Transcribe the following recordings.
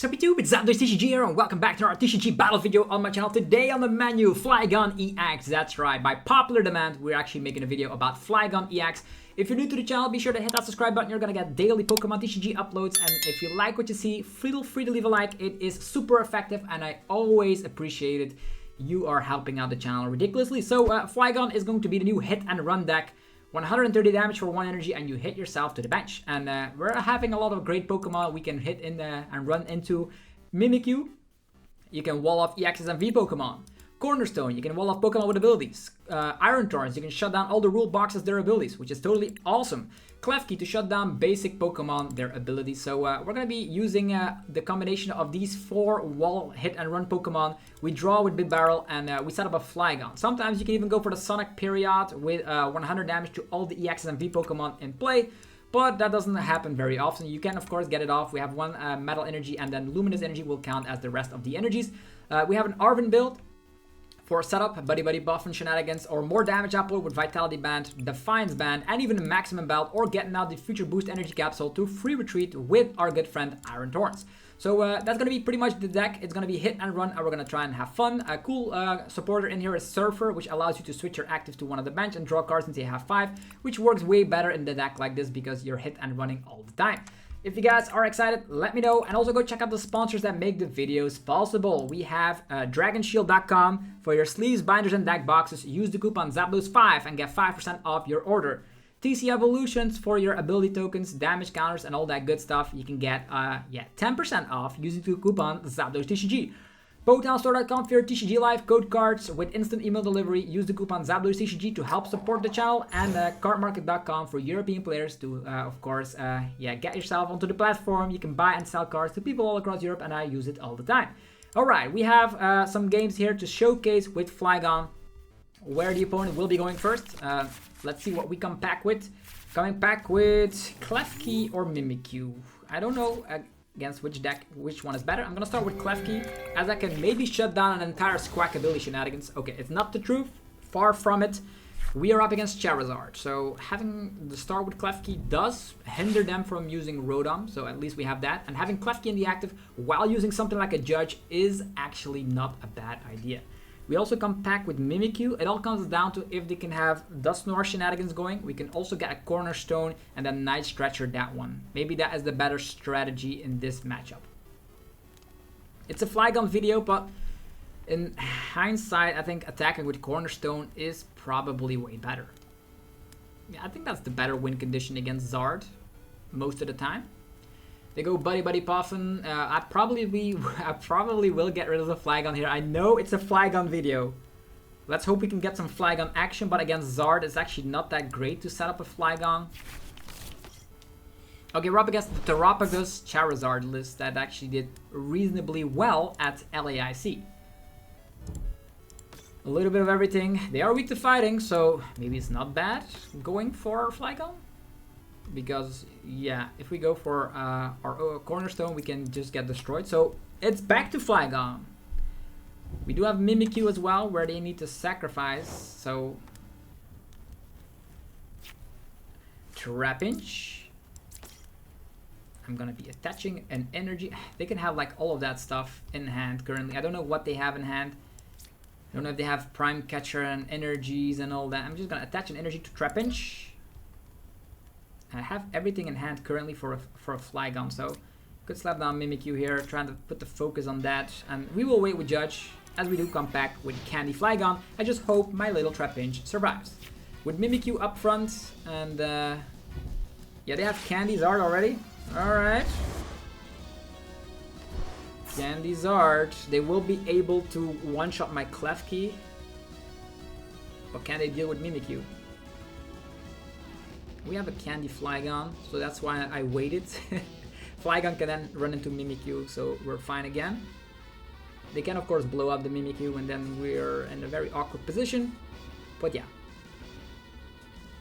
Sup YouTube, it's TCG here and welcome back to our TCG battle video on my channel. Today on the menu, Flygon EX. That's right, by popular demand, we're actually making a video about Flygon EX. If you're new to the channel, be sure to hit that subscribe button. You're gonna get daily Pokemon TCG uploads, and if you like what you see, feel free to leave a like. It is super effective and I always appreciate it. You are helping out the channel ridiculously. So Flygon is going to be the new hit and run deck. 130 damage for 1 energy and you hit yourself to the bench. And we're having a lot of great Pokemon we can hit in and run into. Mimikyu, you can wall off EXs and V Pokemon. Cornerstone, you can wall off Pokemon with abilities. Iron Thorns, you can shut down all the rule boxes, their abilities, which is totally awesome. Klefki to shut down basic Pokemon, their abilities. So we're going to be using the combination of these 4 wall hit and run Pokemon. We draw with Bibarel and we set up a Flygon. Sometimes you can even go for the Sonic period with 100 damage to all the EXs and V Pokemon in play. But that doesn't happen very often. You can of course get it off. We have 1 Metal Energy and then Luminous Energy will count as the rest of the energies. We have an Arven build for setup, Buddy-Buddy Poffin shenanigans, or more damage output with Vitality Band, Defiance Band, and even a Maximum Belt, or getting out the Future Boost Energy Capsule to free retreat with our good friend Iron Thorns. So that's going to be pretty much the deck. It's going to be hit and run, and we're going to try and have fun. A cool supporter in here is Surfer, which allows you to switch your active to one of the bench and draw cards until you have 5, which works way better in the deck like this because you're hit and running all the time. If you guys are excited, let me know, and also go check out the sponsors that make the videos possible. We have dragonshield.com for your sleeves, binders, and deck boxes. Use the coupon ZAPLOS5 and get 5% off your order. TC Evolutions for your ability tokens, damage counters, and all that good stuff. You can get 10% off using the coupon ZAPLOSTCG. PokemonStore.com for your TCG Live code cards with instant email delivery. Use the coupon ZAPLOSTCG to help support the channel. And cardmarket.com for European players to, of course, get yourself onto the platform. You can buy and sell cards to people all across Europe, and I use it all the time. Alright, we have some games here to showcase with Flygon, where the opponent will be going first. Let's see what we come back with. Coming back with Klefki or Mimikyu. I don't know against which deck, which one is better. I'm gonna start with Klefki, as I can maybe shut down an entire Squack ability shenanigans. Okay, it's not the truth, far from it. We are up against Charizard, so having the start with Klefki does hinder them from using Rotom, so at least we have that. And having Klefki in the active while using something like a Judge is actually not a bad idea. We also come back with Mimikyu. It all comes down to if they can have Dusknoir shenanigans going. We can also get a Cornerstone and then Night Stretcher that one. Maybe that is the better strategy in this matchup. It's a Flygon video, but in hindsight, I think attacking with Cornerstone is probably way better. Yeah, I think that's the better win condition against Zard most of the time. They go Buddy-Buddy Poffin. I probably will get rid of the Flygon here. I know it's a Flygon video. Let's hope we can get some Flygon action, but against Zard, it's actually not that great to set up a Flygon. Okay, we're up against the Terapagos Charizard list that actually did reasonably well at LAIC. A little bit of everything. They are weak to fighting, so maybe it's not bad going for Flygon. Because, yeah, if we go for our Cornerstone, we can just get destroyed. So, it's back to Flygon. We do have Mimikyu as well, where they need to sacrifice. So, Trapinch. I'm going to be attaching an energy. They can have, like, all of that stuff in hand currently. I don't know what they have in hand. I don't know if they have Prime Catcher and energies and all that. I'm just going to attach an energy to Trapinch. I have everything in hand currently for a Flygon, so could slap down Mimikyu here, trying to put the focus on that. And we will wait with Judge, as we do come back with Candy Flygon. I just hope my little Trapinch survives. With Mimikyu up front, and yeah, they have Candy Zard already. Alright. Candy Zard. They will be able to one-shot my Klefki. But can they deal with Mimikyu? We have a Candy Flygon, so that's why I waited. Flygon can then run into Mimikyu, so we're fine again. They can of course blow up the Mimikyu and then we're in a very awkward position. But yeah.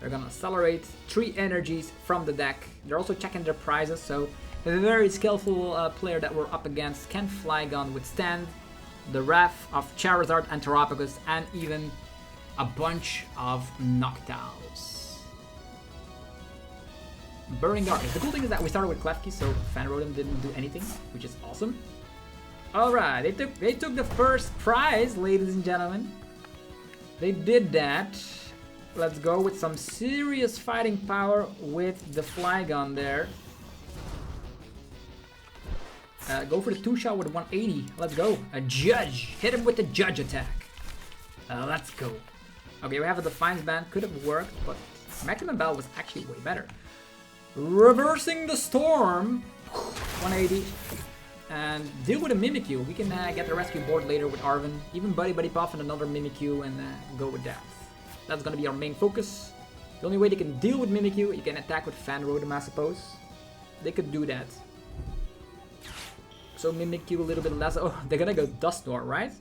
They're gonna accelerate 3 energies from the deck. They're also checking their prizes, so a very skillful player that we're up against. Can Flygon withstand the wrath of Charizard and Terapagos and even a bunch of Noctowls? Burning Darkness. The cool thing is that we started with Klefki, so Fanrodom didn't do anything, which is awesome. Alright, they took the first prize, ladies and gentlemen. They did that. Let's go with some serious fighting power with the Flygon there. Go for the 2-shot with 180. Let's go. A Judge. Hit him with the Judge attack. Let's go. Okay, we have a Defiance Band. Could have worked, but Maximum Bell was actually way better. Reversing the Storm. 180. And deal with a Mimikyu. We can get the rescue board later with Arven. Even Buddy-Buddy Poffin another Mimikyu and go with that. That's gonna be our main focus. The only way they can deal with Mimikyu, you can attack with Fanrodom, I suppose. They could do that. So Mimikyu a little bit less. Oh, they're gonna go Dusknoir, right?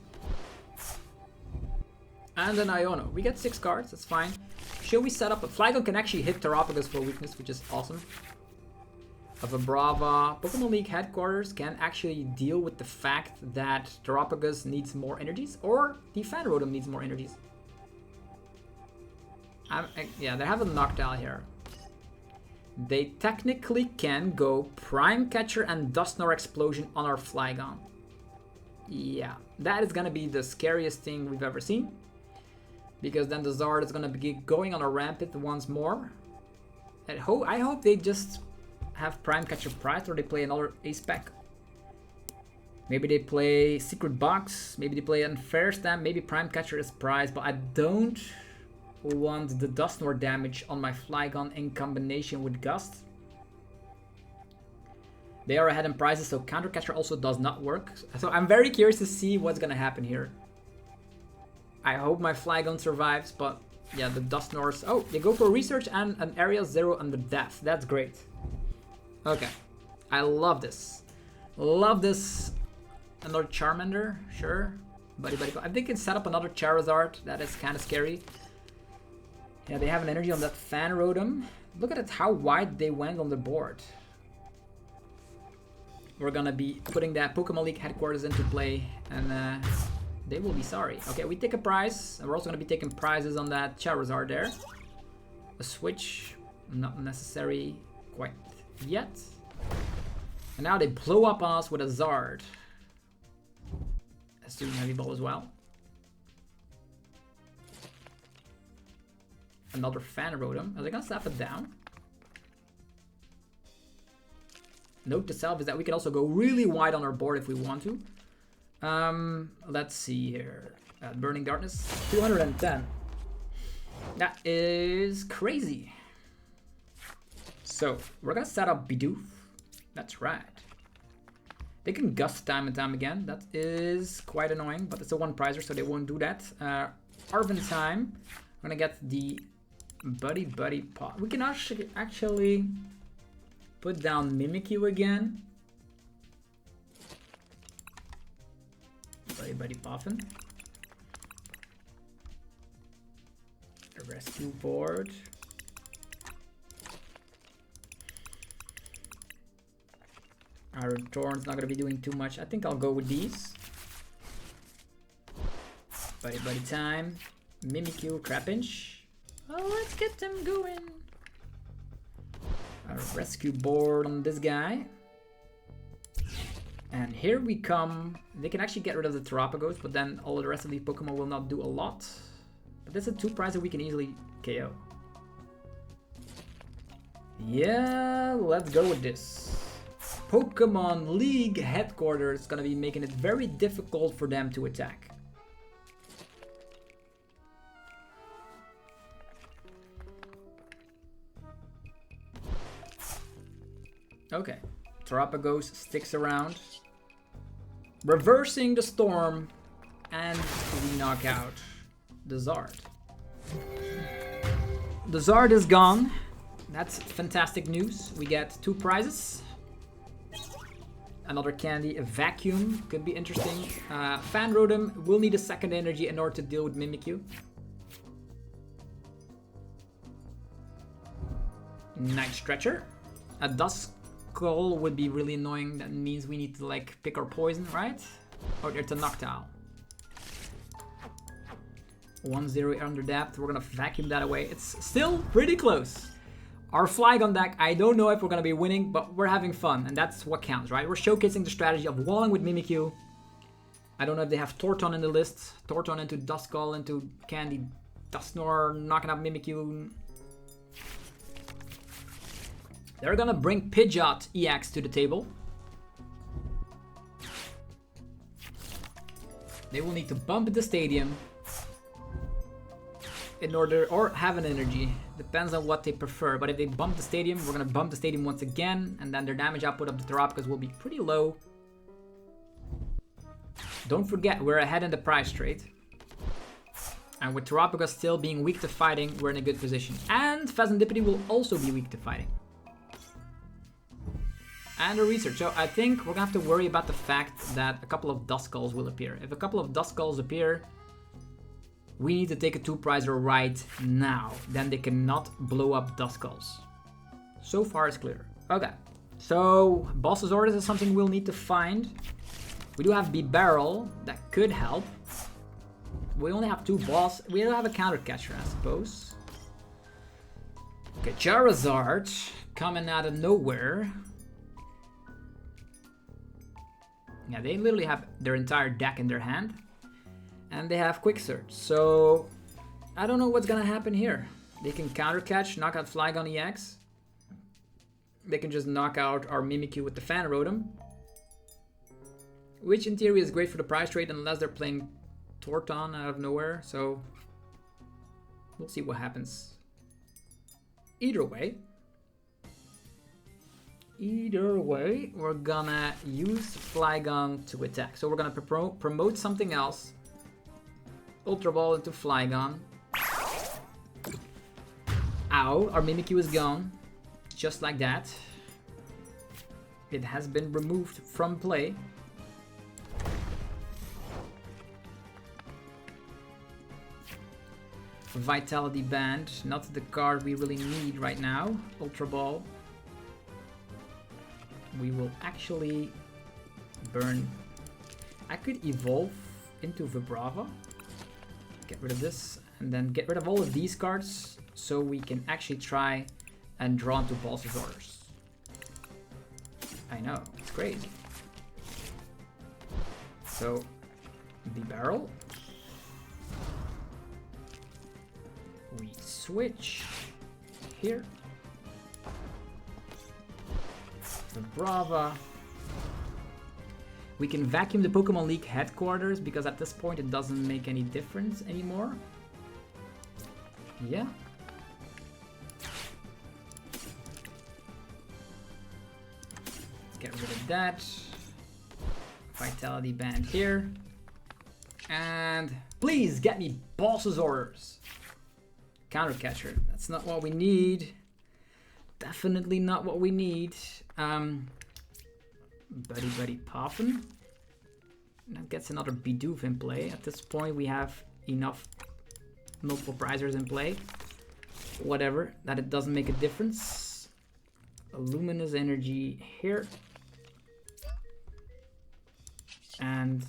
And then Iono. We get 6 cards, that's fine. Should we set up a Flygon can actually hit Terapagos for weakness, which is awesome. A Vibrava Pokemon League headquarters can actually deal with the fact that Terapagos needs more energies, or the Fanrodom needs more energies. Yeah, they have a Noctowl here. They technically can go Prime Catcher and Dusknoir Explosion on our Flygon. Yeah, that is gonna be the scariest thing we've ever seen. Because then the Zard is gonna be going on a Rampant once more. And I hope they just have Prime Catcher Prize, or they play another Ace Pack. Maybe they play Secret Box, maybe they play Unfair Stamp, maybe Prime Catcher is Prize, but I don't want the Dusknoir damage on my Flygon in combination with Gust. They are ahead in prizes, so Counter Catcher also does not work. So I'm very curious to see what's gonna happen here. I hope my Flygon survives, but yeah, the Dusknoirs. Oh, they go for Research and an Area 0 under Death. That's great. Okay, I love this. Love this. Another Charmander, sure. Buddy-Buddy. I think they can set up another Charizard. That is kind of scary. Yeah, they have an energy on that Fanrodom. Look at it, how wide they went on the board. We're gonna be putting that Pokemon League headquarters into play, and they will be sorry. Okay, we take a prize, and we're also gonna be taking prizes on that Charizard there. A switch, not necessary quite yet. And now they blow up on us with a Zard. Assume Heavy Ball as well. Another Fanrodom. Are they gonna slap it down? Note to self is that we can also go really wide on our board if we want to. Let's see here. Burning Darkness, 210. That is crazy. So we're gonna set up Bidoof. That's right. They can Gust time and time again. That is quite annoying, but it's a one prizer, so they won't do that. Arven time. We're gonna get the Buddy-Buddy Poffin. We can actually put down Mimikyu again. Buddy-Buddy Poffin. A rescue board. Iron Thorns not gonna be doing too much. I think I'll go with these. Buddy-Buddy time. Mimikyu, Trapinch. Oh, let's get them going. A rescue board on this guy. And here we come. They can actually get rid of the Terapagos, but then all the rest of these Pokemon will not do a lot. But this is 2 prizes that we can easily KO. Yeah, let's go with this. Pokemon League headquarters is gonna be making it very difficult for them to attack. Okay, Terapagos sticks around. Reversing the Storm, and we knock out the Zard. The Zard is gone. That's fantastic news. We get 2 prizes. Another candy, a Vacuum, could be interesting. Fanrodom will need a second energy in order to deal with Mimikyu. Night Stretcher. A Duskull would be really annoying. That means we need to like pick our poison, right? Oh, it's a Noctowl. 1-0 under depth. We're gonna vacuum that away. It's still pretty close. Our Flygon deck, I don't know if we're going to be winning, but we're having fun, and that's what counts, right? We're showcasing the strategy of walling with Mimikyu. I don't know if they have Torton in the list. Torton into Duskull, into Candy, Dusknoir, knocking out Mimikyu. They're going to bring Pidgeot EX to the table. They will need to bump the stadium in order, or have an energy. Depends on what they prefer. But if they bump the stadium, we're going to bump the stadium once again. And then their damage output of the Terapagos will be pretty low. Don't forget, we're ahead in the prize trade. And with Terapagos still being weak to fighting, we're in a good position. And Pheasantipity will also be weak to fighting. And a research. So I think we're going to have to worry about the fact that a couple of Duskulls will appear. If a couple of Duskulls appear, we need to take a 2-prizer right now. Then they cannot blow up Duskulls. So far it's clear. Okay. So Boss's Orders is something we'll need to find. We do have Bibarel that could help. We only have 2 boss. We don't have a counter catcher, I suppose. Okay, Charizard coming out of nowhere. Yeah, they literally have their entire deck in their hand. And they have Quick Search. So I don't know what's gonna happen here. They can counter catch, knock out Flygon EX. They can just knock out our Mimikyu with the Fan Rotom. Which in theory is great for the prize trade unless they're playing Torton out of nowhere. So we'll see what happens. Either way, we're gonna use Flygon to attack. So we're gonna promote something else. Ultra Ball into Flygon. Ow, our Mimikyu is gone. Just like that. It has been removed from play. Vitality Band, not the card we really need right now. Ultra Ball. We will actually burn. I could evolve into Vibrava. Get rid of this and then get rid of all of these cards so we can actually try and draw into Boss's Orders. I know, it's crazy. So, Bibarel. We switch here. Vibrava. We can vacuum the Pokemon League headquarters because at this point it doesn't make any difference anymore. Yeah. Let's get rid of that. Vitality Band here. And please get me Boss's Orders. Counter Catcher. That's not what we need. Definitely not what we need. Buddy-Buddy Poffin. That gets another Bidoof in play. At this point we have enough multiple prizers in play. Whatever, that it doesn't make a difference. A Luminous Energy here. And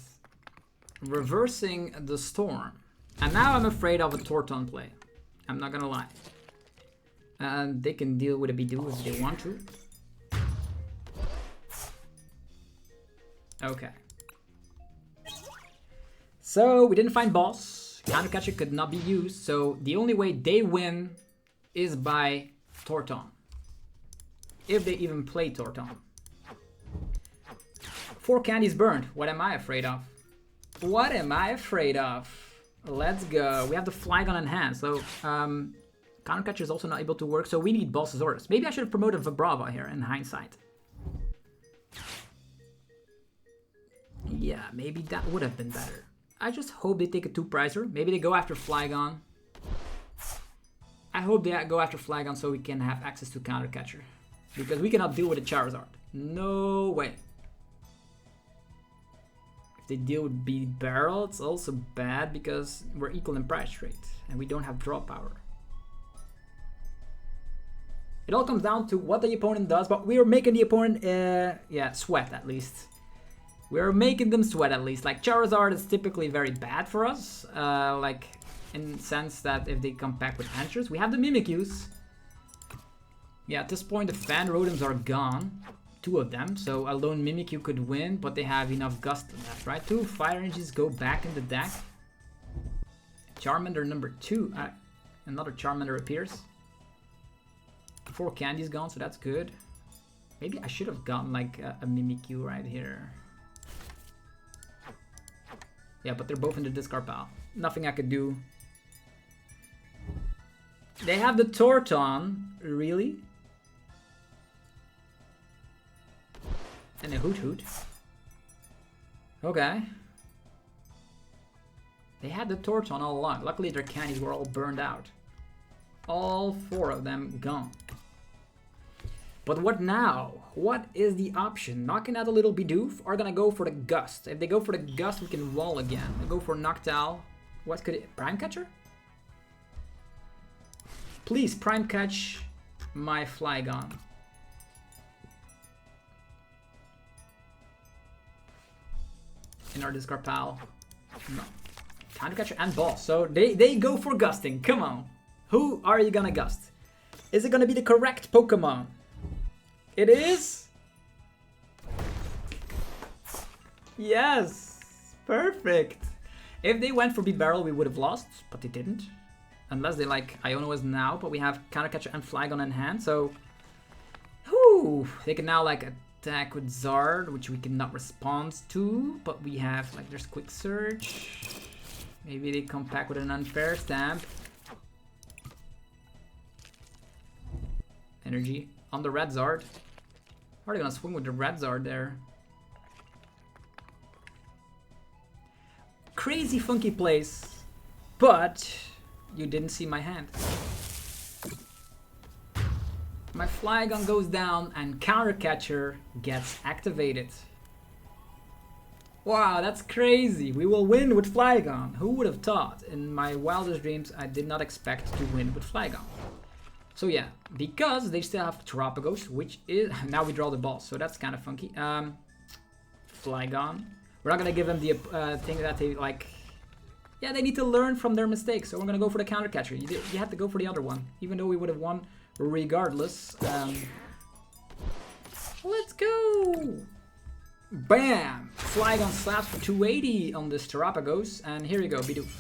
reversing the Storm. And now I'm afraid of a Torton play. I'm not gonna lie. And they can deal with a Bidoof if they want to. Okay. So we didn't find boss. Counter Catcher could not be used. So the only way they win is by Torton. If they even play Torton. 4 candies burned. What am I afraid of? What am I afraid of? Let's go. We have the Flygon in hand. So Counter Catcher is also not able to work. So we need Boss's Orders. Maybe I should have promoted Vibrava here in hindsight. Yeah, maybe that would have been better. I just hope they take a 2-prizer. Maybe they go after Flygon. I hope they go after Flygon so we can have access to Counter Catcher. Because we cannot deal with a Charizard. No way. If they deal with Bibarel, it's also bad because we're equal in price rate. And we don't have draw power. It all comes down to what the opponent does. But we are making the opponent, sweat at least. We're making them sweat at least. Like Charizard is typically very bad for us. Like in the sense that if they come back with answers, we have the Mimikyus. Yeah, at this point the fan rotems are gone. 2 of them, so a lone Mimikyu could win, but they have enough gust left, right? 2 fire energies go back in the deck. Charmander number 2, another Charmander appears. 4 candies gone, so that's good. Maybe I should have gotten like a Mimikyu right here. Yeah, but they're both in the discard pile. Nothing I could do. They have the Torton, really? And a Hoot Hoot. Okay. They had the Torton all along. Luckily their candies were all burned out. All 4 of them gone. But what now? What is the option? Knocking out a little Bidoof or gonna go for the Gust? If they go for the Gust, we can wall again. They go for Noctowl. What could it... Prime Catcher? Please Prime Catch my Flygon. In our discard pile. No. Counter Catcher and Boss. So they go for Gusting. Come on. Who are you gonna Gust? Is it gonna be the correct Pokemon? It is? Yes. Perfect. If they went for Bibarel, we would have lost, but they didn't. Unless they like Iono is now, but we have Counter Catcher and Flygon in hand, so... Whew, they can now like attack with Zard, which we cannot respond to, but we have like there's Quick Search. Maybe they come back with an Unfair Stamp. Energy on the red Zard. How are they gonna swing with the red Zard there? Crazy funky place, but you didn't see my hand. My Flygon goes down and Counter Catcher gets activated. Wow, that's crazy. We will win with Flygon. Who would have thought? In my wildest dreams, I did not expect to win with Flygon. So yeah, because they still have Terapagos, which is... Now we draw the ball, so that's kind of funky. Flygon. We're not going to give them the thing that they like... Yeah, they need to learn from their mistakes, so we're going to go for the Counter Catcher. You have to go for the other one, even though we would have won regardless. Let's go! Bam! Flygon slaps for 280 on this Terapagos, and here you go, Bidoof.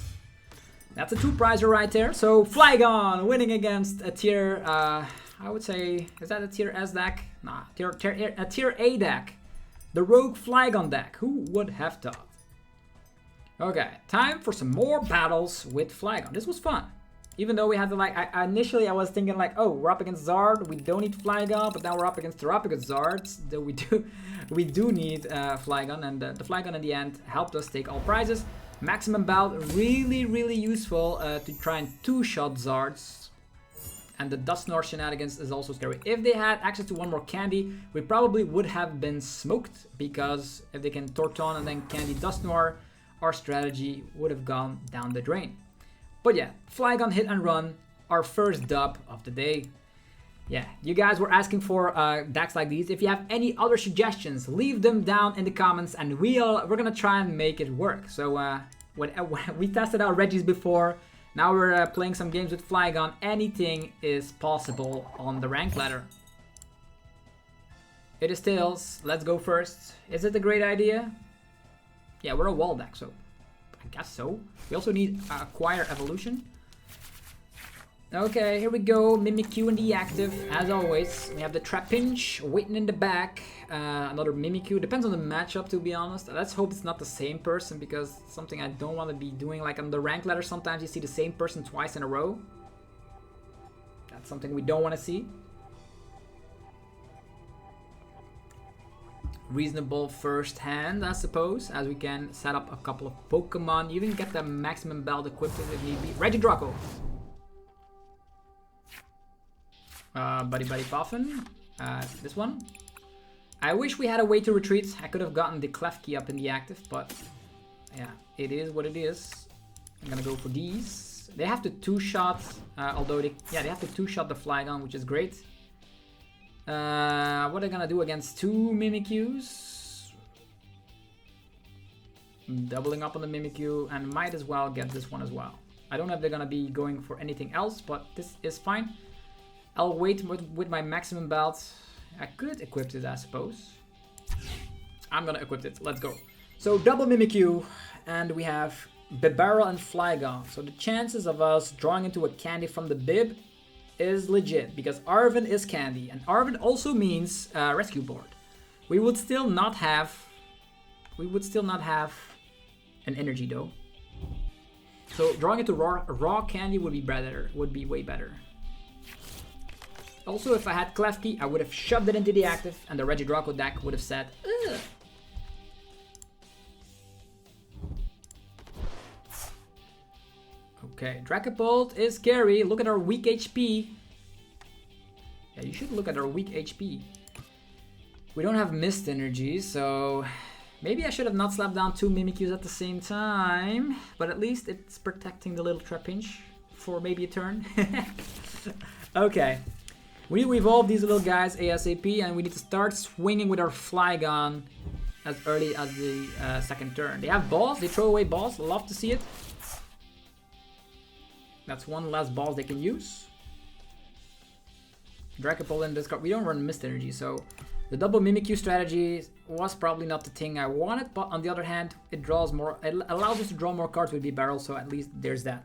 That's a 2-prizer right there. So Flygon winning against a tier, I would say, is that a tier S deck? Nah, a tier A deck. The Rogue Flygon deck. Who would have thought? Okay, time for some more battles with Flygon. This was fun. Even though we had to like, initially I was thinking like, oh, we're up against Zard, we don't need Flygon, but now we're up against Terapagos Zards, though we do need Flygon, and the Flygon in the end helped us take all prizes. Maximum Bout, really useful to try and 2-shot Zards. And the Dusknoir shenanigans is also scary. If they had access to one more candy, we probably would have been smoked, because if they can Torton and then candy Dusknoir, our strategy would have gone down the drain. But yeah, Flygon hit and run, our first dub of the day. Yeah, you guys were asking for decks like these. If you have any other suggestions, leave them down in the comments, and we're gonna try and make it work. So when we tested out Regis before, now we're playing some games with Flygon. Anything is possible on the rank ladder. It is Tails. Let's go first. Is it a great idea? Yeah, we're a wall deck, so I guess so. We also need Acquire Evolution. Okay, here we go. Mimikyu in the active, as always. We have the Trapinch waiting in the back. Another Mimikyu. Depends on the matchup, to be honest. Let's hope it's not the same person, because something I don't want to be doing. Like on the rank ladder, sometimes you see the same person twice in a row. That's something we don't want to see. Reasonable first hand, I suppose, as we can set up a couple of Pokemon. Even get the maximum belt equipped if need be. Regidrago. Buddy-Buddy Poffin. This one. I wish we had a way to retreat. I could have gotten the Klefki up in the active, but yeah, it is what it is. I'm gonna go for these. They have to 2-shot, although they have to 2-shot the Flygon, which is great. What are they gonna do against 2 Mimikyus? Doubling up on the Mimikyu, and might as well get this one as well. I don't know if they're gonna be going for anything else, but this is fine. I'll wait with my maximum belt. I could equip it, I suppose. I'm gonna equip it. Let's go. So double Mimikyu, and we have Bibarel and Flygon. So the chances of us drawing into a candy from the Bib is legit, because Arven is candy, and Arven also means rescue board. We would still not have an energy though. So drawing into raw candy would be better. Would be way better. Also, if I had Klefki, I would have shoved it into the active, and the Regidrago deck would have said, ugh. Okay, Dragapult is scary. Look at our weak HP. Yeah, you should look at our weak HP. We don't have Mist Energy, so maybe I should have not slapped down 2 Mimikyus at the same time. But at least it's protecting the little Trapinch for maybe a turn. Okay. We need to evolve these little guys ASAP, and we need to start swinging with our Flygon as early as the second turn. They have balls, they throw away balls, love to see it. That's one less balls they can use. Dragapult in this card. We don't run Mist Energy, so the double Mimikyu strategy was probably not the thing I wanted, but on the other hand, it draws more. It allows us to draw more cards with Bibarel, so at least there's that.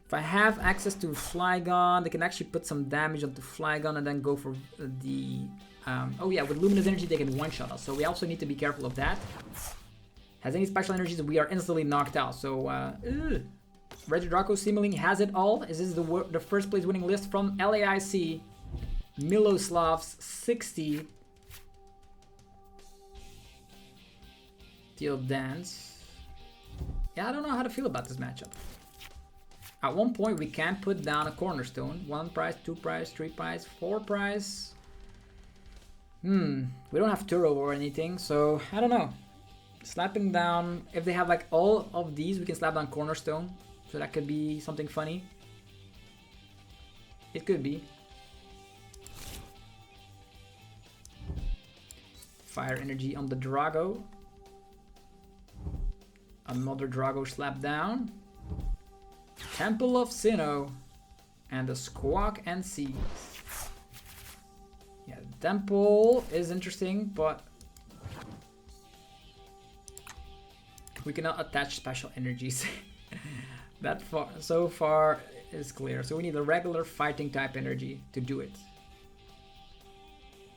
If I have access to Flygon, they can actually put some damage onto Flygon and then go for the... oh yeah, with Luminous Energy they can one-shot us, so we also need to be careful of that. Has any special energies, we are instantly knocked out, so... Regidrago seemingly has it all. Is this the first place winning list from LAIC? Miloslav's 60. Steel Dance. Yeah, I don't know how to feel about this matchup. At one point, we can put down a Cornerstone. 1 prize, 2 prize, 3 prize, 4 prize. We don't have Turo or anything, so I don't know. Slapping down, if they have like all of these, we can slap down Cornerstone. So that could be something funny. It could be. Fire energy on the Drago. Another Drago slap down. Temple of Sinnoh. And the Squawk and Seas. Yeah, Temple is interesting, but we cannot attach special energies. That so far is clear. So we need a regular fighting type energy to do it.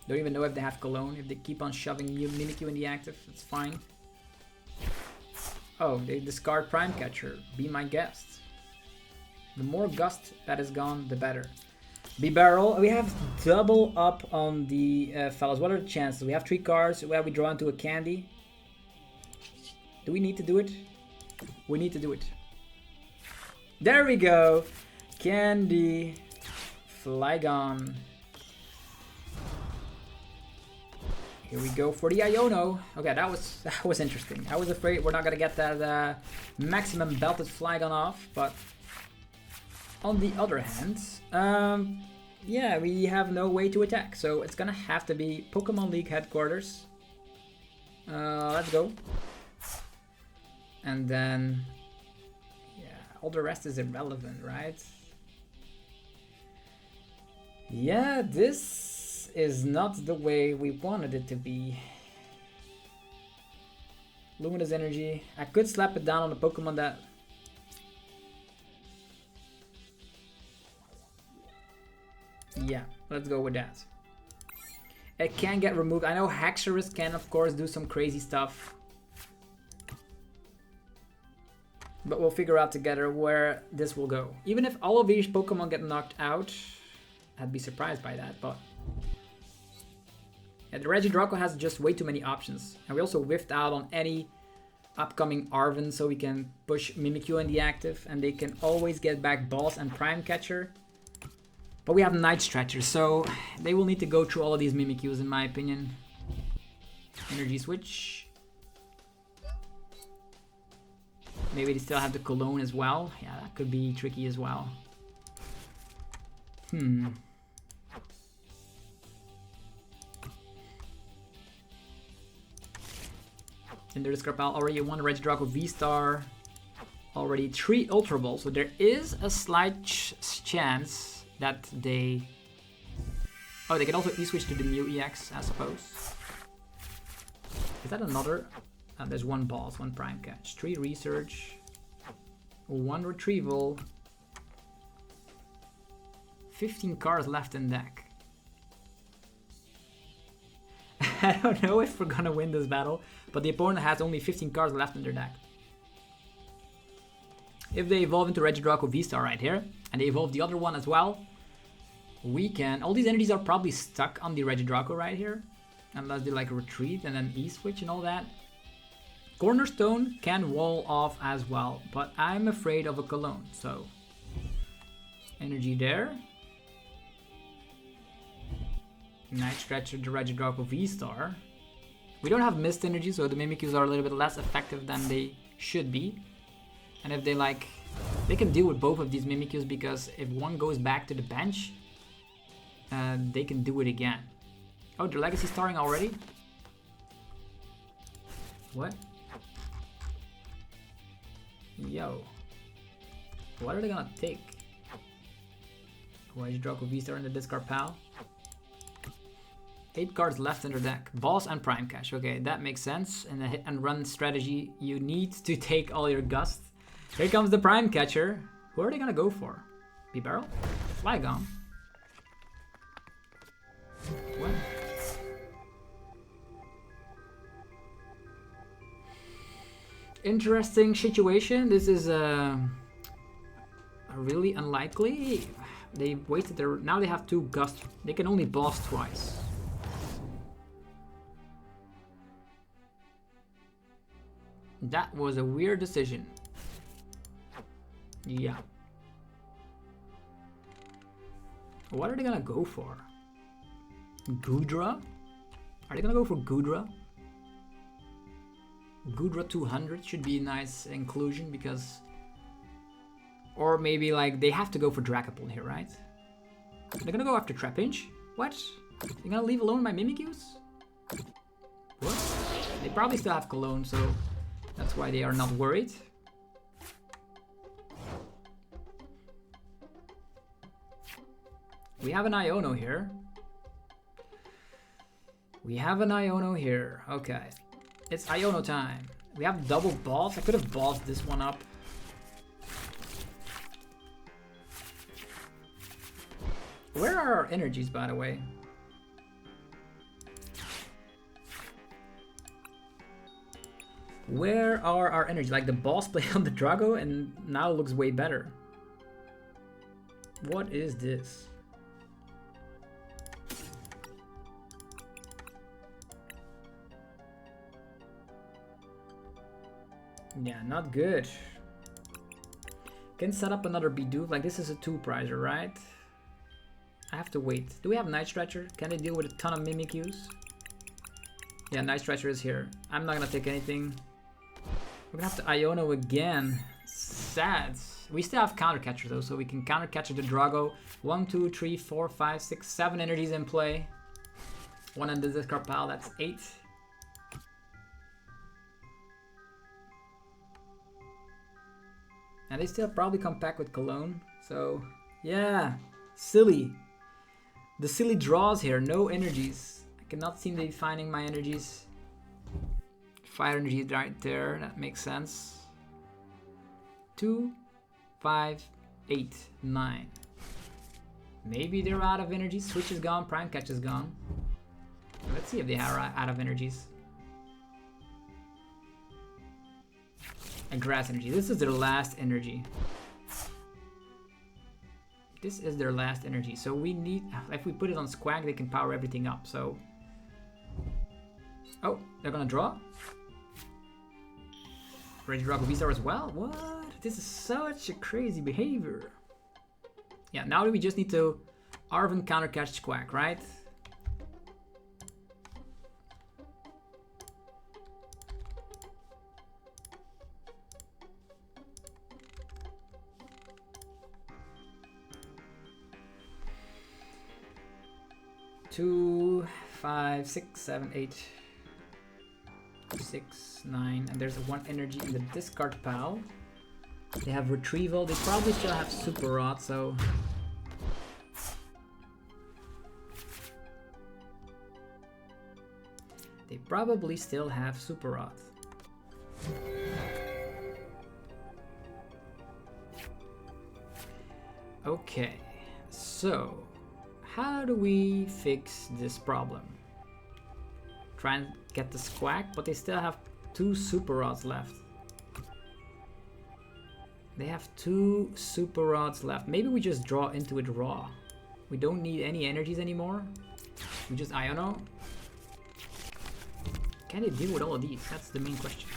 Don't even know if they have Cologne. If they keep on shoving Mimikyu in the active, it's fine. Oh, they discard Prime Catcher. Be my guest. The more Gust that is gone, the better. Bibarel, we have double up on the fellas. What are the chances? We have 3 cards where we draw into a candy. Do we need to do it? We need to do it. There we go. Candy. Flygon. Here we go for the Iono. Okay, that was interesting. I was afraid we're not gonna get that maximum belted Flygon off, but on the other hand, yeah, we have no way to attack, so it's gonna have to be Pokemon League headquarters. Let's go. And then, yeah, all the rest is irrelevant, right? Yeah, this is not the way we wanted it to be. Luminous Energy. I could slap it down on a Pokemon that... Yeah, let's go with that. It can get removed. I know Haxorus can, of course, do some crazy stuff. But we'll figure out together where this will go. Even if all of these Pokemon get knocked out, I'd be surprised by that, but... Yeah, the Regidrago has just way too many options. And we also whiffed out on any upcoming Arven, so we can push Mimikyu in the active, and they can always get back Boss and Prime Catcher. But we have Night Stretcher, so they will need to go through all of these Mimikyus, in my opinion. Energy Switch. Maybe they still have the Cologne as well. Yeah, that could be tricky as well. In the discard pile, already 1 Regidrago VSTAR, already 3 Ultra Balls, so there is a slight chance that they Oh, they can also E-switch to the Mew EX, I suppose. Is that another? There's one boss, one prime catch, 3 research, 1 retrieval, 15 cards left in deck. I don't know if we're gonna win this battle, but the opponent has only 15 cards left in their deck. If they evolve into Regidrago VSTAR right here, and they evolve the other one as well, we can... All these energies are probably stuck on the Regidrago right here, unless they like retreat and then E-switch and all that. Cornerstone can wall off as well, but I'm afraid of a Cologne, so... Energy there. Night Stretcher, the Regidrago VSTAR. We don't have mist energy, so the Mimikyus are a little bit less effective than they should be. And if they like... They can deal with both of these Mimikyus, because if one goes back to the bench, they can do it again. Oh, they're Legacy starring already? What? Yo. What are they gonna take? Regidrago VSTAR in the discard pal. 8 cards left in their deck. Boss and Prime Cash. Okay, that makes sense. In a hit and run strategy, you need to take all your gust. Here comes the Prime Catcher. Who are they gonna go for? Bibarel? Flygon? What? Interesting situation. This is really unlikely. They wasted their... Now they have 2 gust. They can only boss twice. That was a weird decision. Yeah. What are they gonna go for? Goodra? Are they gonna go for Goodra? Goodra 200 should be a nice inclusion, because... Or maybe like they have to go for Dragapult here, right? They're gonna go after Trapinch? What? They're gonna leave alone my Mimikyus? What? They probably still have Cologne, so that's why they are not worried. We have an Iono here. We have an Iono here. Okay. It's Iono time. We have double boss. I could have bossed this one up. Where are our energies, by the way? Where are our energies? Like the boss played on the Drago and now looks way better. What is this? Yeah, not good. Can set up another Bidoof. Like this is a 2-prizer, right? I have to wait. Do we have Night Stretcher? Can they deal with a ton of Mimikyus? Yeah, Night Stretcher is here. I'm not gonna take anything. We're gonna have to Iono again. Sad. We still have Counter Catcher though, so we can Counter Catcher the Drago. 1, 2, 3, 4, 5, 6, 7 energies in play. 1 in the discard pile, that's 8. And they still probably come back with Cologne. So, yeah, silly. The silly draws here, no energies. I cannot seem to be finding my energies. Fire energy right there, that makes sense. 2, 5, 8, 9. Maybe they're out of energies. Switch is gone, Prime Catch is gone. Let's see if they are out of energies. And Grass energy. This is their last energy. This is their last energy. So we need... If we put it on Squag, they can power everything up. So... Oh, they're gonna draw? Regidrago VSTAR as well? What? This is such a crazy behavior. Yeah, now we just need to Arven counter catch Squag, right? Two, 5, 6, 7, 8, 6, 9, and there's 1 energy in the discard pile. They have Retrieval. They probably still have Super Rod, so They probably still have Super Rod. Okay, so how do we fix this problem? Try and get the Squack, but they still have 2 Super Rods left. They have 2 Super Rods left. Maybe we just draw into it raw. We don't need any energies anymore. We just Iono. Can they deal with all of these? That's the main question.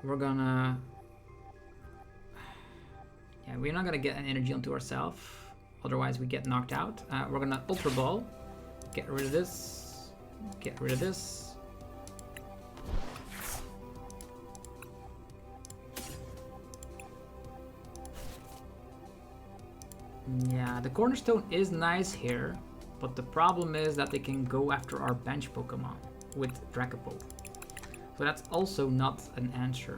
We're gonna... Yeah, we're not gonna get an energy onto ourselves. Otherwise we get knocked out. We're gonna Ultra Ball. Get rid of this. Get rid of this. Yeah, the Cornerstone is nice here, but the problem is that they can go after our bench Pokemon with Dragapult. So that's also not an answer.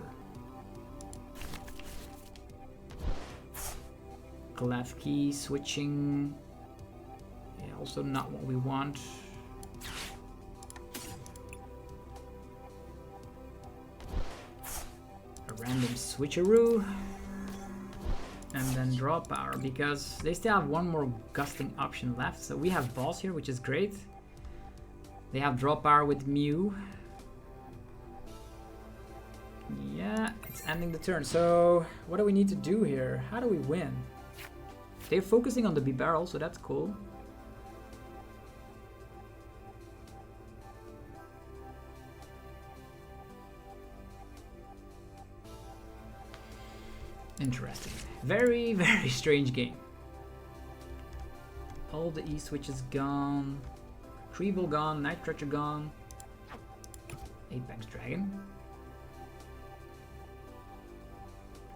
Klefki switching. Yeah, also not what we want. A random switcheroo. And then draw power, because they still have one more gusting option left. So we have balls here, which is great. They have draw power with Mew. Yeah, it's ending the turn. So what do we need to do here? How do we win? They're focusing on the Bibarel, so that's cool. Interesting. Very, very strange game. All the E-Switch is gone. Treble gone, Night Stretcher gone. Apex Dragon.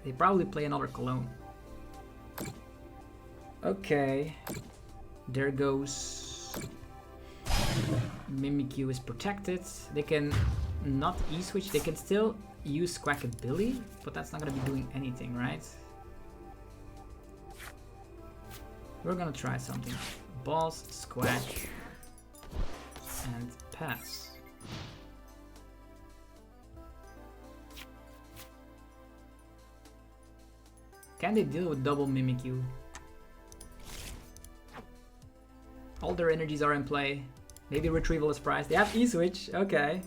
They probably play another Cologne. Okay. There goes. Mimikyu is protected. They can not E-Switch. They can still use Squawkabilly, but that's not going to be doing anything, right? We're going to try something. Balls, Squack, and pass. Can they deal with double Mimikyu? All their energies are in play. Maybe Retrieval is prized. They have E-Switch, okay.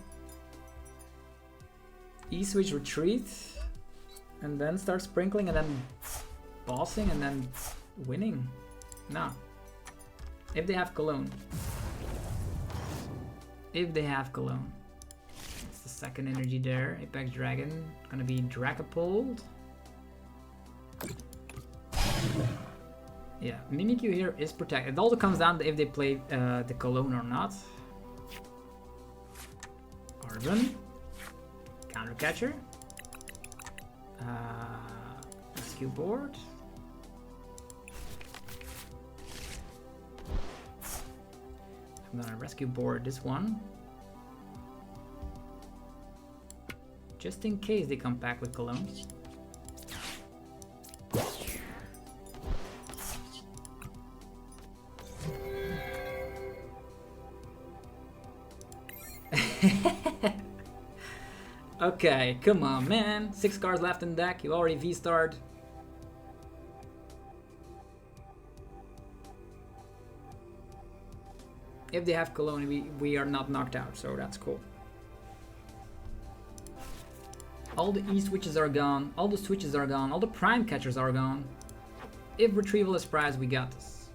E-Switch retreat, and then start sprinkling, and then bossing, and then winning. No. If they have Cologne. If they have Cologne. It's the second energy there. Apex Dragon. Gonna be Dragapult. Yeah, Mimikyu here is protected. It also comes down to if they play the Cologne or not. Arven. Counter Catcher. Rescue board. I'm gonna rescue board this one. Just in case they come back with Colognes. Okay, come on, man. 6 cards left in deck. You already V-starred. If they have Cologne, we are not knocked out, so that's cool. All the E-switches are gone. All the switches are gone. All the prime catchers are gone. If Retrieval is prized, we got this.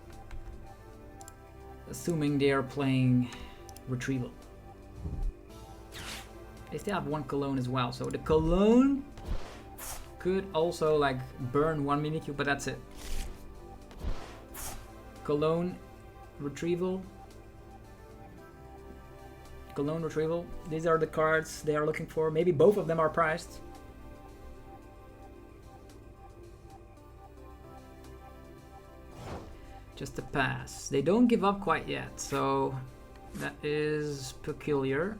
Assuming they are playing Retrieval. They still have one Cologne as well, so the Cologne could also like burn one Mimikyu, but that's it. Cologne, Retrieval. Cologne, Retrieval. These are the cards they are looking for. Maybe both of them are priced. Just a pass. They don't give up quite yet, so that is peculiar.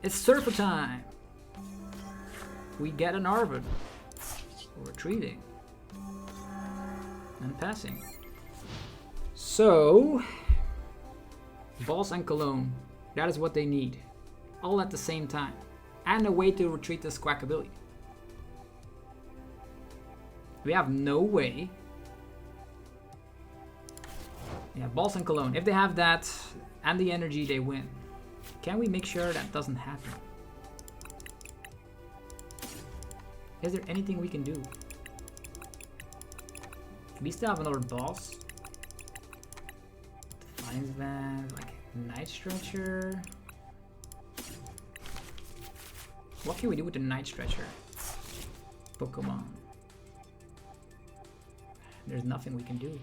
It's Surfer time! We get an Arven. Retreating. And passing. So, balls and cologne, that is what they need. All at the same time. And a way to retreat this quack ability. We have no way. Yeah, balls and cologne. If they have that and the energy, they win. Can we make sure that doesn't happen? Is there anything we can do? We still have another boss. Defiance Van, like Night Stretcher. What can we do with the Night Stretcher? Pokemon. There's nothing we can do.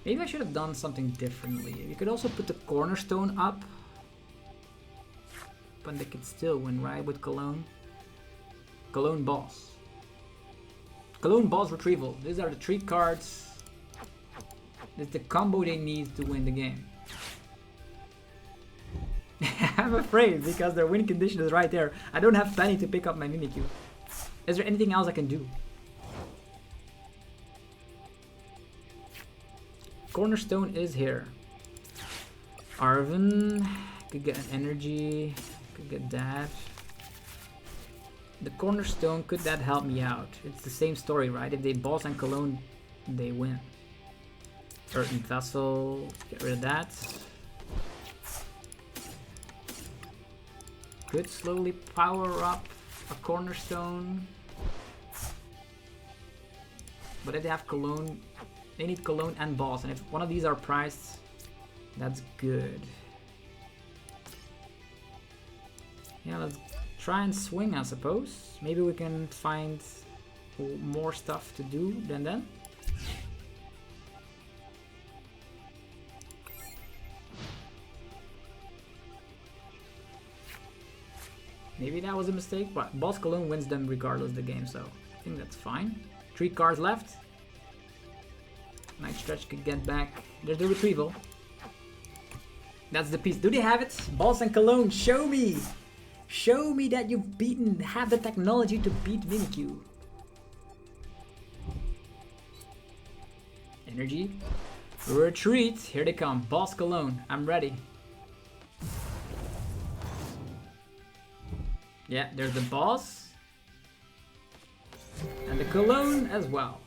Maybe I should have done something differently. We could also put the Cornerstone up. But they could still win, right? With Cologne. Cologne Boss. Cologne Boss Retrieval. These are the 3 cards. It's the combo they need to win the game. I'm afraid because their win condition is right there. I don't have Penny to pick up my Mimikyu. Is there anything else I can do? Cornerstone is here. Arven could get an energy. Could get that. The Cornerstone, could that help me out? It's the same story, right? If they boss and Cologne, they win. Earthen Vessel, get rid of that. Could slowly power up a Cornerstone. But if they have Cologne, they need Cologne and boss. And if one of these are priced, that's good. Yeah, let's try and swing, I suppose. Maybe we can find more stuff to do than then. Maybe that was a mistake, but Boss Cologne wins them regardless of the game, so I think that's fine. 3 cards left. Night Stretch could get back. There's the Retrieval. That's the piece. Do they have it? Boss and Cologne, show me! Show me that you've have the technology to beat Mimikyu. Energy. Retreat. Here they come. Boss Cologne. I'm ready. Yeah, there's the boss. And the Cologne as well.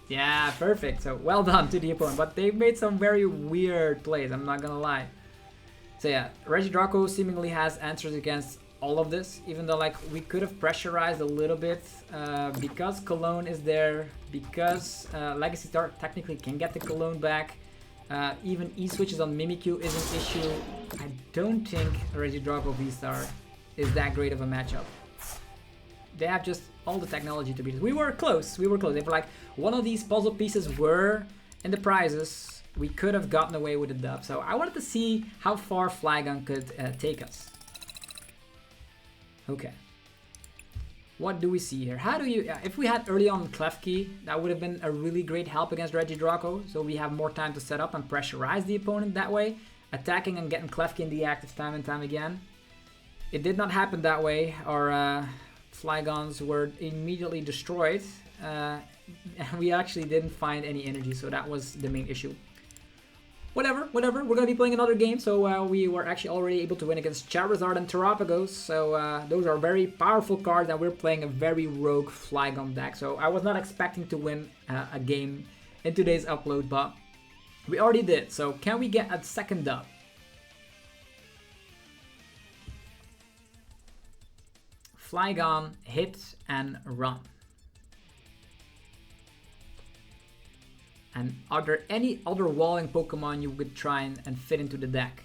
Yeah, perfect. So well done to the opponent. But they made some very weird plays, I'm not gonna lie. So yeah, Regidrago seemingly has answers against all of this, even though like we could have pressurized a little bit because Cologne is there, because Legacy Star technically can get the Cologne back. Even E-switches on Mimikyu is an issue. I don't think Regidrago VSTAR is that great of a matchup. They have just all the technology to beat it. We were close, we were close. If like one of these puzzle pieces were in the prizes, we could have gotten away with the dub. So I wanted to see how far Flygon could take us. Okay. What do we see here? How do you... if we had early on Klefki, that would have been a really great help against Regidrago. So we have more time to set up and pressurize the opponent that way. Attacking and getting Klefki in the active time and time again. It did not happen that way. Our Flygons were immediately destroyed. And we actually didn't find any energy, so that was the main issue. Whatever, we're gonna be playing another game, so we were actually already able to win against Charizard and Terapagos, so those are very powerful cards, and we're playing a very rogue Flygon deck, so I was not expecting to win a game in today's upload, but we already did, so can we get a second dub? Flygon, hit and run. And are there any other walling Pokemon you could try and fit into the deck?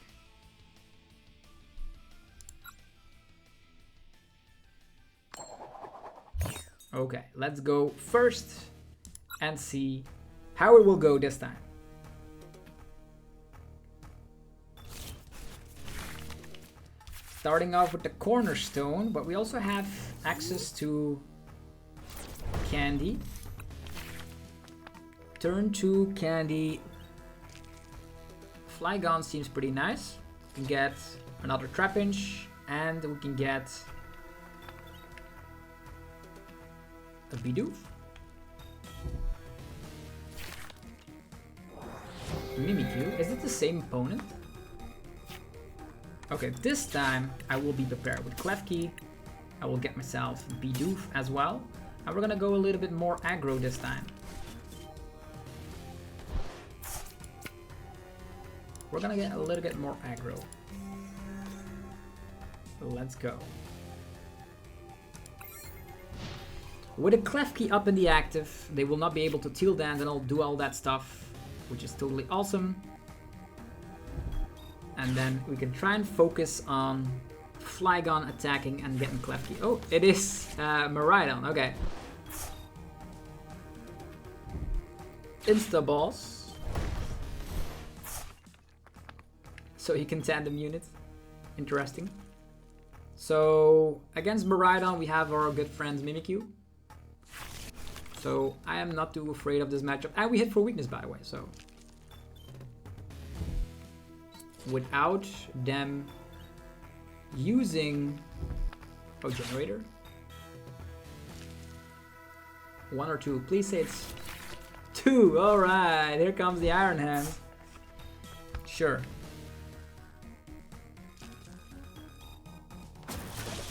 Okay, let's go first and see how it will go this time. Starting off with the Cornerstone, but we also have access to Candy. Turn 2 Candy. Flygon seems pretty nice. We can get another Trapinch, and we can get a Bidoof. Mimikyu. Is it the same opponent? Okay, this time I will be prepared with Klefki. I will get myself Bidoof as well. And we're gonna go a little bit more aggro this time. We're gonna get a little bit more aggro. Let's go. With a Klefki up in the active, they will not be able to Teal Dance and I'll do all that stuff, which is totally awesome. And then we can try and focus on Flygon attacking and getting Klefki. Oh, it is Miraidon, okay. Insta Balls. So he can tandem unit. Interesting. So against Miraidon we have our good friends Mimikyu. So I am not too afraid of this matchup. And we hit for weakness, by the way, so. Without them using... Oh, generator. 1 or 2. Please say it's 2. Alright, here comes the Iron Hand. Sure.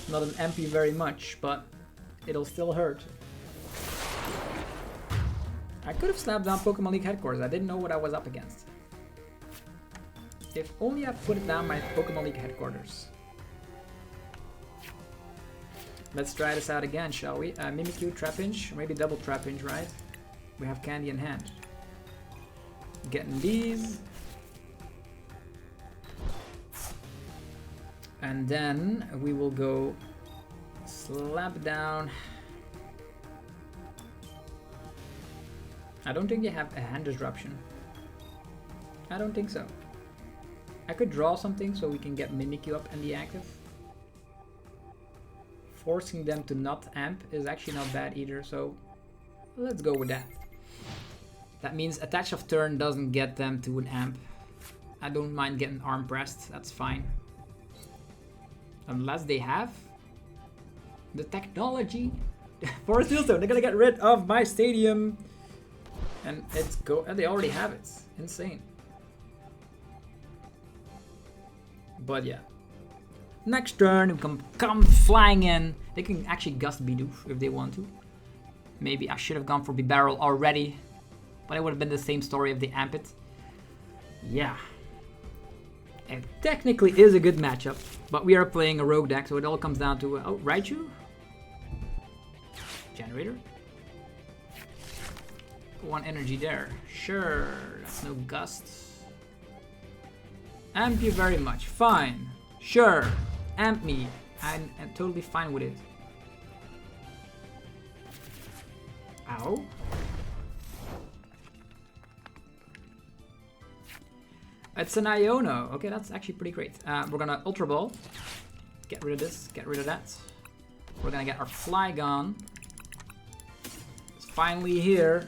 Not an MP very much, but it'll still hurt. I could have slapped down Pokemon League headquarters. I didn't know what I was up against. If only I put it down my Pokemon League headquarters. Let's try this out again, shall we? Mimikyu, Trapinch, maybe double Trapinch, right? We have candy in hand. Getting these. And then we will go slap down. I don't think they have a hand disruption. I don't think so. I could draw something so we can get Mimikyu up in the active. Forcing them to not amp is actually not bad either, so let's go with that. That means attach of turn doesn't get them to an amp. I don't mind getting arm pressed, that's fine. Unless they have the technology. Forest Fieldstone, they're gonna get rid of my stadium. And they already have it. Insane. But yeah. Next turn, we can come flying in. They can actually gust Bidoof if they want to. Maybe I should have gone for Bibarel already. But it would have been the same story if they amp it. Yeah. It technically is a good matchup. But we are playing a rogue deck, so it all comes down to... oh, Raichu? Generator? 1 energy there. Sure, that's no gust. Amp you very much. Fine. Sure. Amp me. I'm totally fine with it. Ow. It's an Iono. Okay, that's actually pretty great. We're gonna Ultra Ball. Get rid of this. Get rid of that. We're gonna get our Flygon. It's finally here.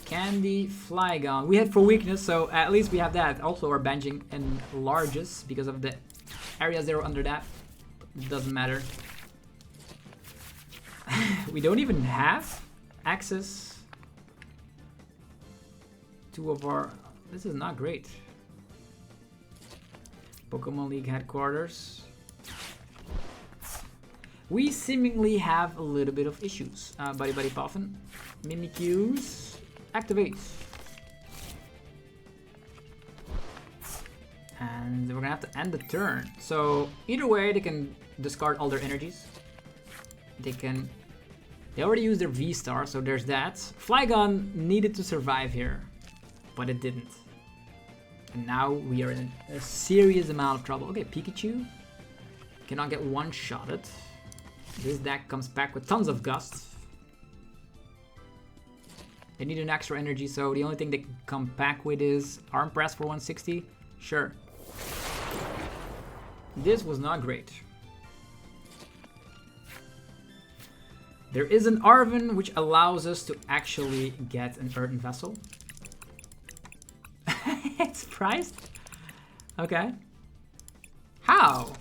Candy, Flygon. We hit for weakness, so at least we have that. Also, we're benching in largest because of the area 0 under that. It doesn't matter. We don't even have access to of our... This is not great. Pokemon League headquarters. We seemingly have a little bit of issues. Buddy-Buddy Poffin. Mimikyu's. Activate. And we're gonna have to end the turn. So either way, they can discard all their energies. They already used their VSTAR, so there's that. Flygon needed to survive here, but it didn't. And now we are in a serious amount of trouble. Okay, Pikachu cannot get one-shotted. This deck comes back with tons of gusts. They need an extra energy, so the only thing they can come back with is Arm Press for 160. Sure. This was not great. There is an Arven, which allows us to actually get an Earthen Vessel. It's priced? Okay. How?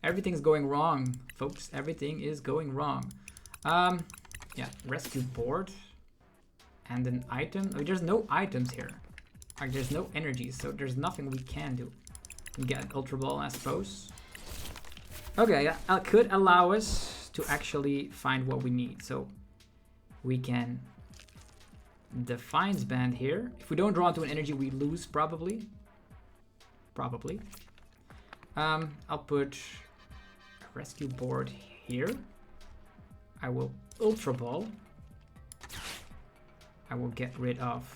Everything's going wrong, folks. Everything is going wrong. Yeah, rescue board. And an item? Oh, there's no items here. Like, there's no energy, so there's nothing we can do. We can get an Ultra Ball, I suppose. Okay, that could allow us to actually find what we need. So we can Defiance Band here. If we don't draw into an energy, we lose probably. Probably. I'll put a rescue board here. I will Ultra Ball. I will get rid of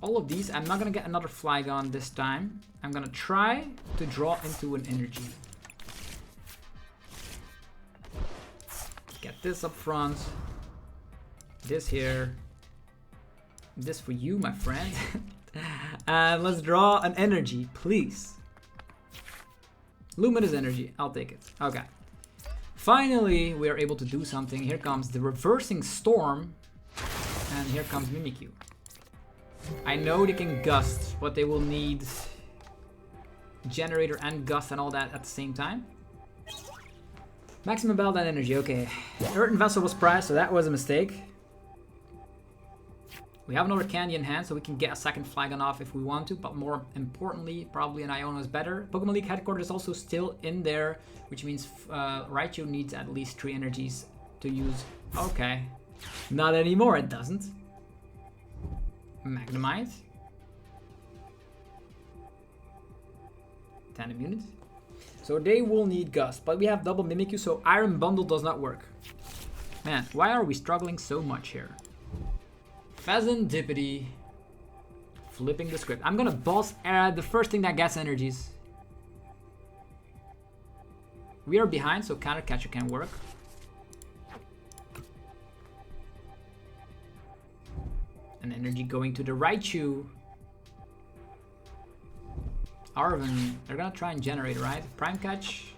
all of these. I'm not gonna get another Flygon this time. I'm gonna try to draw into an energy. Get this up front. This here. This for you, my friend. And let's draw an energy, please. Luminous energy, I'll take it. Okay. Finally, we are able to do something. Here comes the Reversing Storm. And here comes Mimikyu. I know they can Gust, but they will need Generator and Gust and all that at the same time. Maximum Belt and Energy, okay. Earthen Vessel was priced, so that was a mistake. We have another Candy in hand, so we can get a second Flygon off if we want to, but more importantly, probably an Iono is better. Pokemon League Headquarters is also still in there, which means Raichu needs at least 3 energies to use. Okay. Not anymore, it doesn't. Magnemite. 10 immunity. So they will need Gust, but we have double Mimikyu, so Iron Bundle does not work. Man, why are we struggling so much here? Pheasantipity. Flipping the script. I'm gonna boss the first thing that gets energies. We are behind, so Counter Catcher can work. An energy going to the Raichu. Arven, they're gonna try and generate, right? Prime Catch.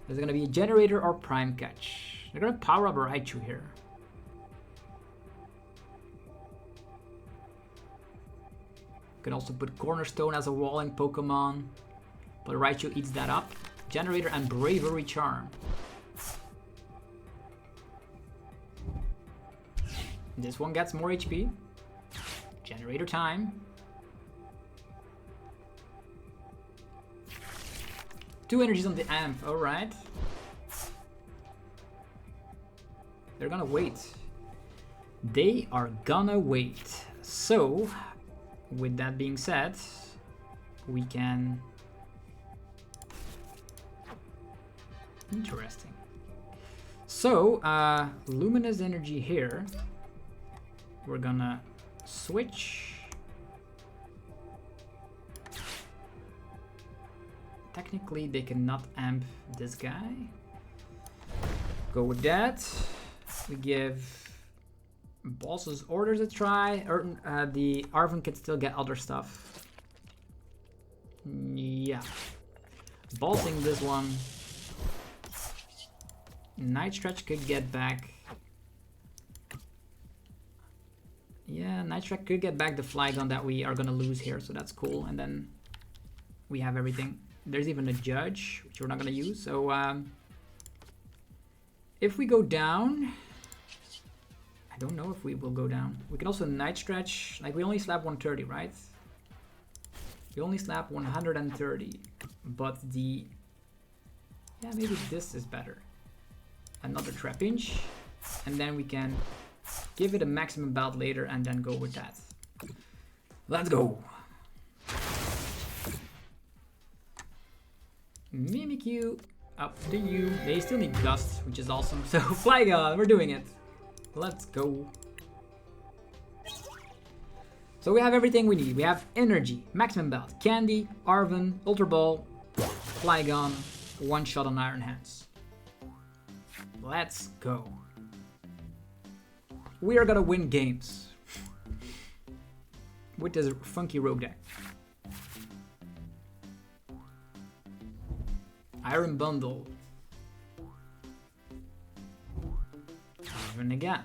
Is it gonna be a Generator or Prime Catch? They're gonna power up a Raichu here. Can also put Cornerstone as a walling Pokemon, but Raichu eats that up. Generator and Bravery Charm. This one gets more HP. Generator time. 2 energies on the Amp, alright. They're gonna wait. They are gonna wait. So, with that being said, we can... Interesting. So, Luminous Energy here. We're gonna switch. Technically, they cannot amp this guy. Go with that. We give Boss's Orders a try. The Arven can still get other stuff. Yeah. Bolting this one. Night Stretch could get back. Yeah, Night Stretch could get back the Flygon that we are gonna lose here, so that's cool. And then we have everything. There's even a Judge, which we're not gonna use. So if we go down, I don't know if we will go down. We can also Night Stretch. Like, we only slap 130, right? We only slap 130, but the... Yeah, maybe this is better. Another Trapinch, and then we can give it a maximum bout later and then go with that. Let's go! Mimikyu, up to you. They still need Gust, which is awesome. So, Flygon, we're doing it. Let's go. So we have everything we need. We have Energy, Maximum Belt, Candy, Arven, Ultra Ball, Flygon, one shot on Iron Hands. Let's go. We are gonna win games with this funky rogue deck. Iron Bundle. Arven again.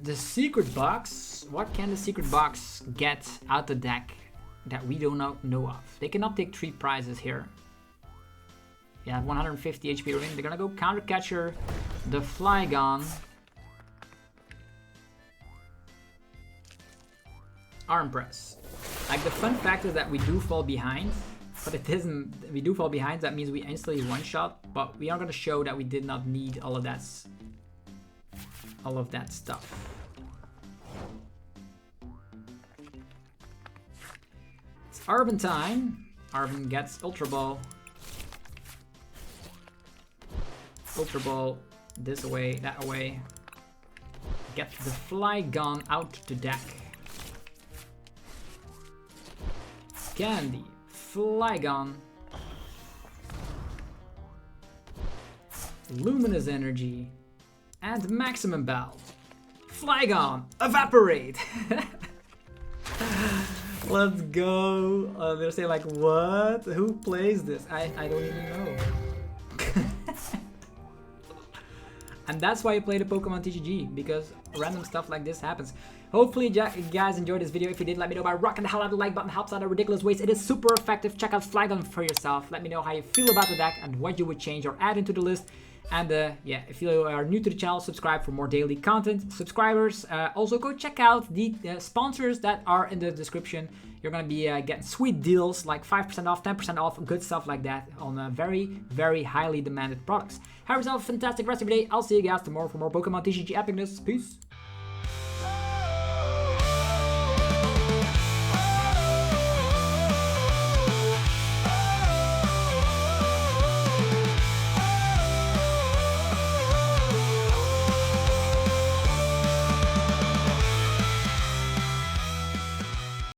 The secret box. What can the secret box get out the deck that we don't know of? They cannot take 3 prizes here. Yeah, 150 HP remaining. They're gonna go Counter Catcher the Flygon. Arm Press. Like, the fun fact is that we do fall behind, but it isn't. We do fall behind, that means we instantly one-shot, but we are gonna show that we did not need all of that stuff. It's Arven time. Arven gets Ultra Ball. Ultra Ball, this away, that away. Get the Flygon out to deck. Candy, Flygon. Luminous Energy. And Maximum Bell. Flygon, Evaporate! Let's go. They're saying like, what? Who plays this? I don't even know. And that's why you play the Pokemon TCG, because random stuff like this happens. Hopefully you guys enjoyed this video. If you did, let me know by rocking the hell out of the like button. Helps out in ridiculous ways. It is super effective. Check out Flygon for yourself. Let me know how you feel about the deck and what you would change or add into the list. And yeah, if you are new to the channel, subscribe for more daily content. Subscribers, also go check out the sponsors that are in the description. You're going to be getting sweet deals like 5% off, 10% off, good stuff like that on very, very highly demanded products. Have yourself a fantastic rest of your day. I'll see you guys tomorrow for more Pokemon TCG epicness. Peace.